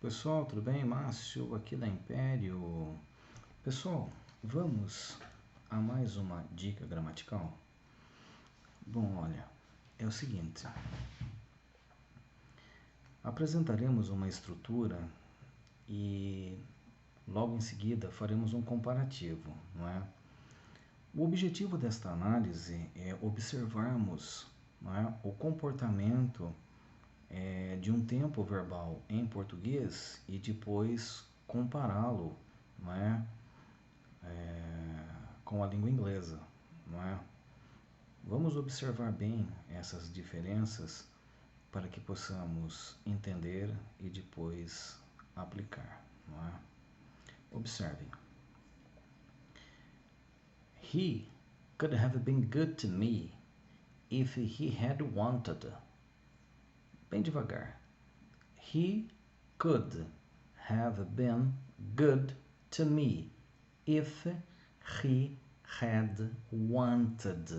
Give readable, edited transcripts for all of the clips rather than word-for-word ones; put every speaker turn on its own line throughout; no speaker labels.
Pessoal, tudo bem? Márcio aqui da Império. Pessoal, vamos a mais uma dica gramatical? Bom, olha, é o seguinte. Apresentaremos uma estrutura e logo em seguida faremos um comparativo, não é? O objetivo desta análise é observarmos, não é, o comportamento de um tempo verbal em português e depois compará-lo, não é, com a língua inglesa, não é? Vamos observar bem essas diferenças para que possamos entender e depois aplicar, não é? Observem. He could have been good to me if he had wanted. Bem devagar. He could have been good to me if he had wanted.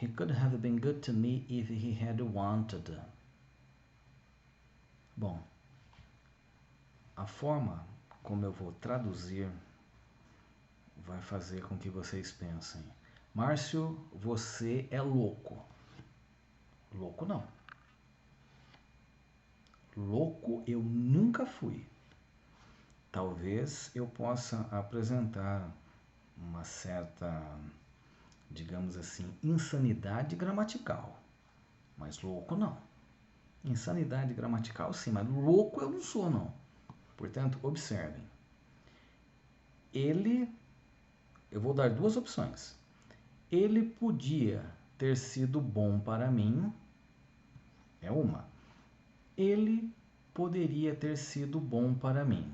He could have been good to me if he had wanted. Bom, a forma como eu vou traduzir vai fazer com que vocês pensem: Márcio, você é louco. Louco não. Louco eu nunca fui. Talvez eu possa apresentar uma certa, digamos assim, insanidade gramatical, mas louco não. Insanidade gramatical sim, mas louco eu não sou não. Portanto, observem. Eu vou dar duas opções. Ele podia ter sido bom para mim, é uma. Ele poderia ter sido bom para mim.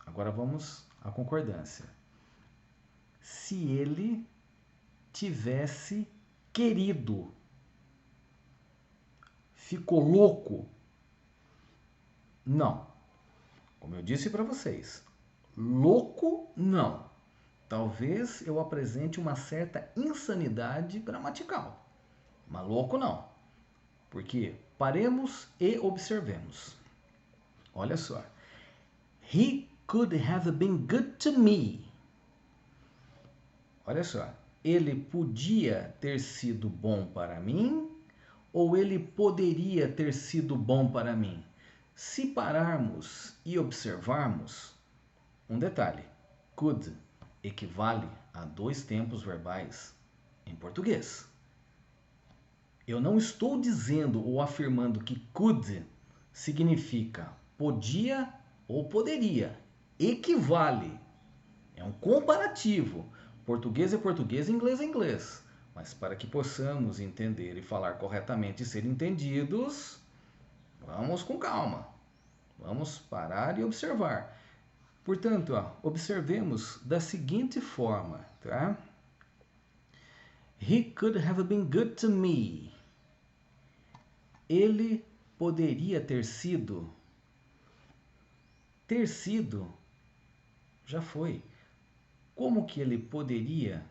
Agora vamos à concordância. Se ele tivesse querido, ficou louco? Não. Como eu disse para vocês, louco não. Talvez eu apresente uma certa insanidade gramatical, mas louco não. Porque paremos e observemos. Olha só. He could have been good to me. Olha só. Ele podia ter sido bom para mim ou ele poderia ter sido bom para mim? Se pararmos e observarmos, um detalhe. Could equivale a dois tempos verbais em português. Eu não estou dizendo ou afirmando que could significa podia ou poderia. Equivale. É um comparativo. Português é português, inglês é inglês. Mas para que possamos entender e falar corretamente e ser entendidos, vamos com calma. Vamos parar e observar. Portanto, observemos da seguinte forma, tá? He could have been good to me. Ele poderia ter sido. Ter sido já foi. Como que ele poderia,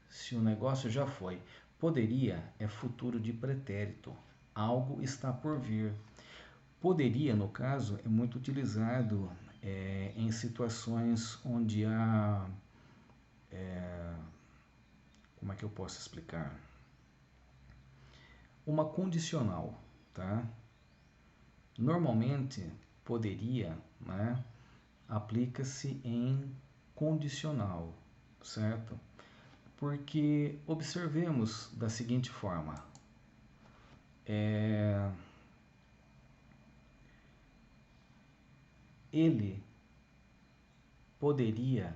se o negócio já foi? Poderia é futuro de pretérito. Algo está por vir. Poderia, no caso, é muito utilizado em situações onde há... como é que eu posso explicar? Uma condicional, tá? Normalmente, poderia, né, aplica-se em condicional, certo? Porque observemos da seguinte forma. Ele poderia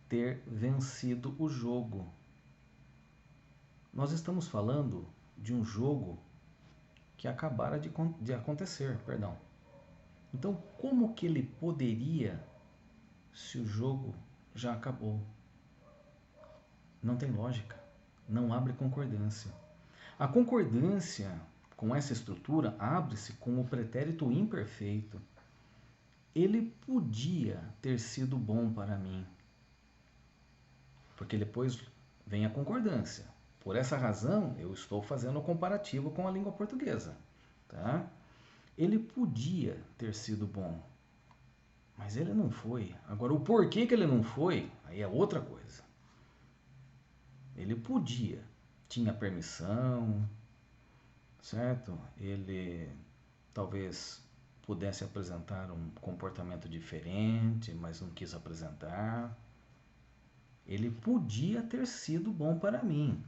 ter vencido o jogo. Nós estamos falando de um jogo que acabara de acontecer, perdão. Então, como que ele poderia se o jogo já acabou? Não tem lógica, não abre concordância. A concordância com essa estrutura abre-se com o pretérito imperfeito. Ele podia ter sido bom para mim. Porque depois vem a concordância. Por essa razão, eu estou fazendo o comparativo com a língua portuguesa. tá? Ele podia ter sido bom, mas ele não foi. Agora, o porquê que ele não foi, aí é outra coisa. Ele podia, tinha permissão, certo? Ele talvez pudesse apresentar um comportamento diferente, mas não quis apresentar. Ele podia ter sido bom para mim.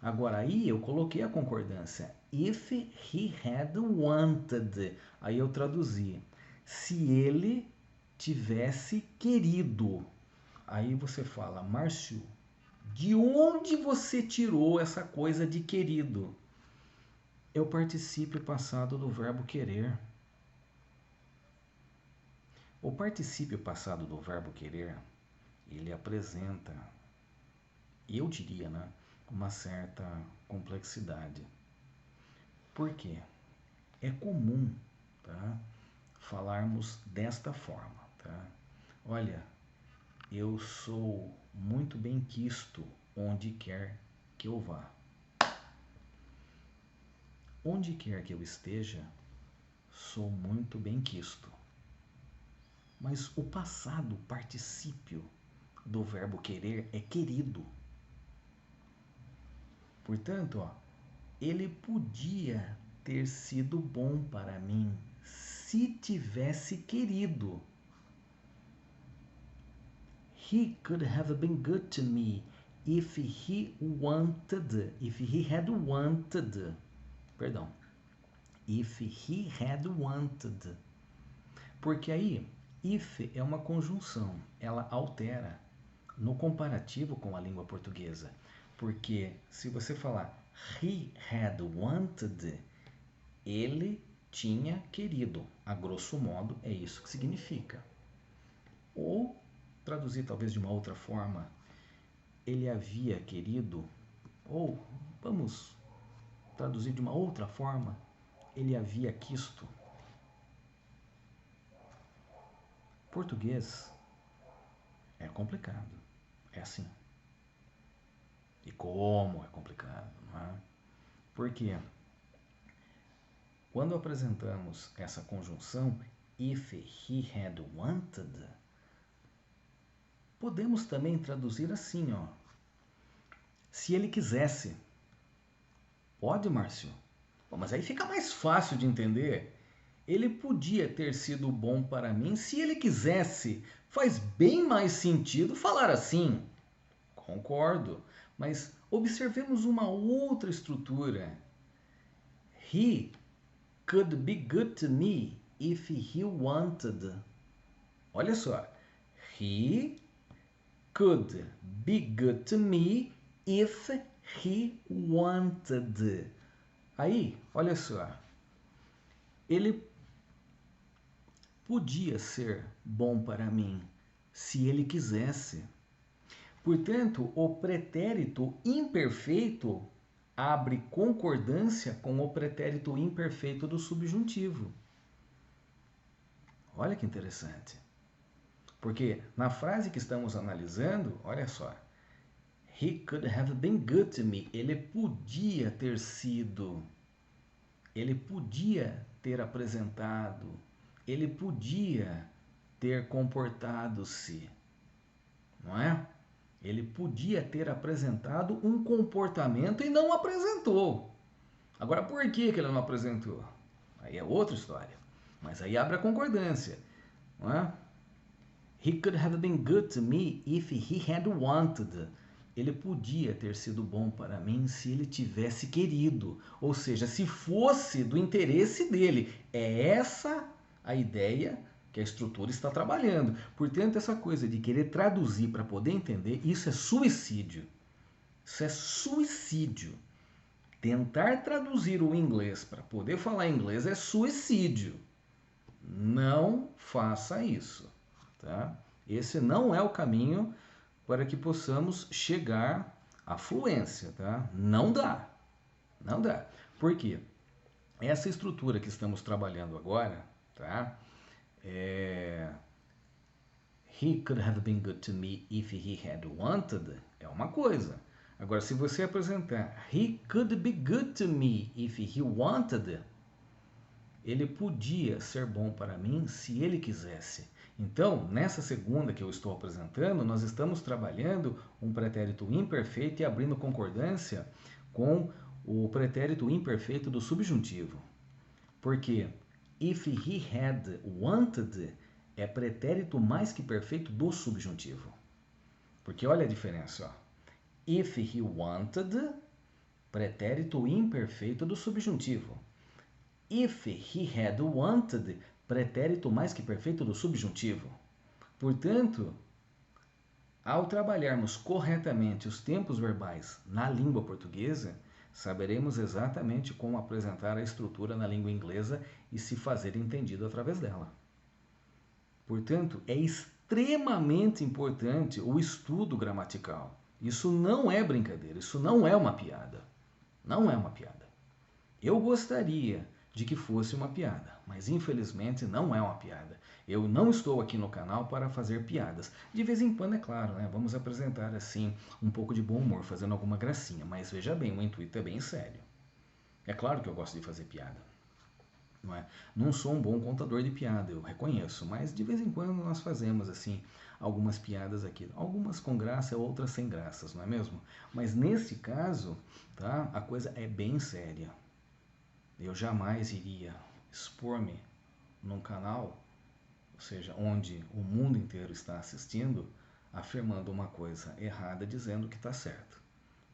Agora aí eu coloquei a concordância. If he had wanted. Aí eu traduzi. Se ele tivesse querido. Aí você fala, Márcio, de onde você tirou essa coisa de querido? É o particípio passado do verbo querer. O particípio passado do verbo querer, ele apresenta, eu diria, né, uma certa complexidade. Por quê? É comum, tá, falarmos desta forma, tá? Olha, eu sou muito bem-quisto onde quer que eu vá. Onde quer que eu esteja, sou muito bem-quisto. Mas o passado particípio do verbo querer é querido. Portanto, ó, ele podia ter sido bom para mim se tivesse querido. He could have been good to me if he wanted, if he had wanted. Perdão. If he had wanted. Porque aí, if é uma conjunção, ela altera no comparativo com a língua portuguesa. Porque se você falar he had wanted, ele tinha querido. A grosso modo, é isso que significa. Ou, traduzir talvez de uma outra forma, ele havia querido, ou vamos traduzir de uma outra forma, ele havia quisto. Português é complicado, é assim. E como é complicado, não é? Porque quando apresentamos essa conjunção if he had wanted, podemos também traduzir assim, ó. Se ele quisesse. Pode, Márcio? Bom, mas aí fica mais fácil de entender. Ele podia ter sido bom para mim se ele quisesse. Faz bem mais sentido falar assim. Concordo, mas observemos uma outra estrutura. He could be good to me if he wanted. Olha só. He could be good to me if he wanted. Aí, olha só. Ele podia ser bom para mim se ele quisesse. Portanto, o pretérito imperfeito abre concordância com o pretérito imperfeito do subjuntivo. Olha que interessante. Porque na frase que estamos analisando, olha só. He could have been good to me. Ele podia ter sido. Ele podia ter apresentado. Ele podia ter comportado-se. Não é? Ele podia ter apresentado um comportamento e não apresentou. Agora, por que ele não apresentou? Aí é outra história. Mas aí abre a concordância. Não é? He could have been good to me if he had wanted. Ele podia ter sido bom para mim se ele tivesse querido. Ou seja, se fosse do interesse dele. É essa a ideia que a estrutura está trabalhando. Portanto, essa coisa de querer traduzir para poder entender, isso é suicídio. Isso é suicídio. Tentar traduzir o inglês para poder falar inglês é suicídio. Não faça isso, tá? Esse não é o caminho para que possamos chegar à fluência, tá? Não dá. Não dá. Por quê? Essa estrutura que estamos trabalhando agora, tá? He could have been good to me if he had wanted, é uma coisa. Agora, se você apresentar He could be good to me if he wanted, ele podia ser bom para mim se ele quisesse. Então, nessa segunda que eu estou apresentando, nós estamos trabalhando um pretérito imperfeito e abrindo concordância com o pretérito imperfeito do subjuntivo. Porque if he had wanted é pretérito mais que perfeito do subjuntivo. Porque olha a diferença, ó. If he wanted, pretérito imperfeito do subjuntivo. If he had wanted, pretérito mais que perfeito do subjuntivo. Portanto, ao trabalharmos corretamente os tempos verbais na língua portuguesa, saberemos exatamente como apresentar a estrutura na língua inglesa e se fazer entendido através dela. Portanto, é extremamente importante o estudo gramatical. Isso não é brincadeira, isso não é uma piada. Não é uma piada. Eu gostaria de que fosse uma piada, mas infelizmente não é uma piada. Eu não estou aqui no canal para fazer piadas. De vez em quando, é claro, né? Vamos apresentar assim um pouco de bom humor, fazendo alguma gracinha, mas veja bem, o intuito é bem sério. É claro que eu gosto de fazer piada. Não é? Não sou um bom contador de piada, eu reconheço, mas de vez em quando nós fazemos assim algumas piadas aqui, algumas com graça, outras sem graças, não é mesmo? Mas nesse caso, tá? A coisa é bem séria. Eu jamais iria expor-me num canal, ou seja, onde o mundo inteiro está assistindo, afirmando uma coisa errada, dizendo que está certo.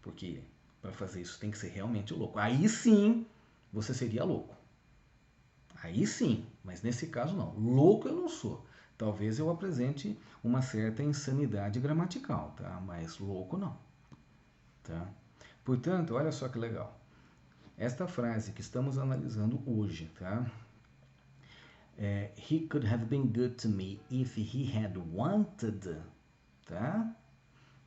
Porque para fazer isso tem que ser realmente louco. Aí sim, você seria louco. Aí sim, mas nesse caso não. Louco eu não sou. Talvez eu apresente uma certa insanidade gramatical, tá? Mas louco não, tá? Portanto, olha só que legal. Esta frase que estamos analisando hoje, tá? He could have been good to me if he had wanted, tá?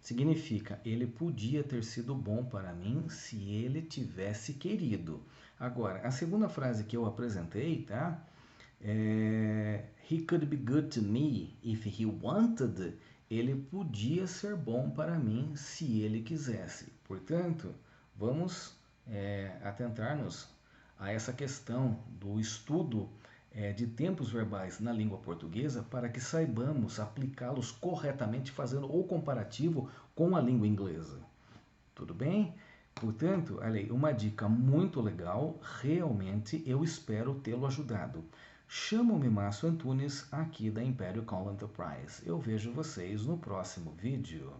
Significa, ele podia ter sido bom para mim se ele tivesse querido. Agora, a segunda frase que eu apresentei, tá? He could be good to me if he wanted. Ele podia ser bom para mim se ele quisesse. Portanto, vamos atentar-nos a essa questão do estudo de tempos verbais na língua portuguesa para que saibamos aplicá-los corretamente, fazendo o comparativo com a língua inglesa. Tudo bem? Portanto, olha aí, uma dica muito legal, realmente eu espero tê-lo ajudado. Chamo-me Márcio Antunes, aqui da Império Call Enterprise. Eu vejo vocês no próximo vídeo.